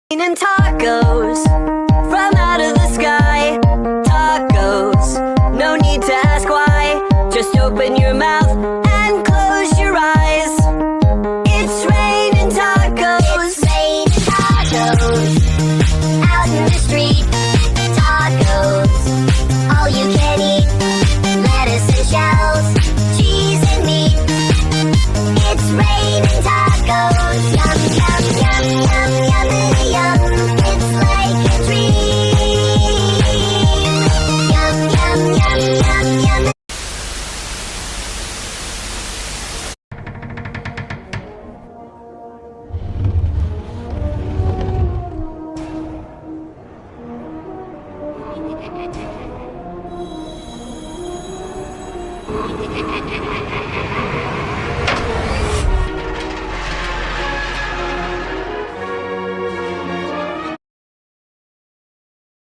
And tacos from out of the sky. Tacos, no need to ask why. Just open your mouth and close your eyes. It's raining tacos. It's raining tacos. Out in the street. Tacos, all you can eat. Lettuce and shells, cheese and meat. It's raining tacos. Yum, yum, yum, yum, yummity yum. It's like a dream. Yum, yum, yum, yum, yum.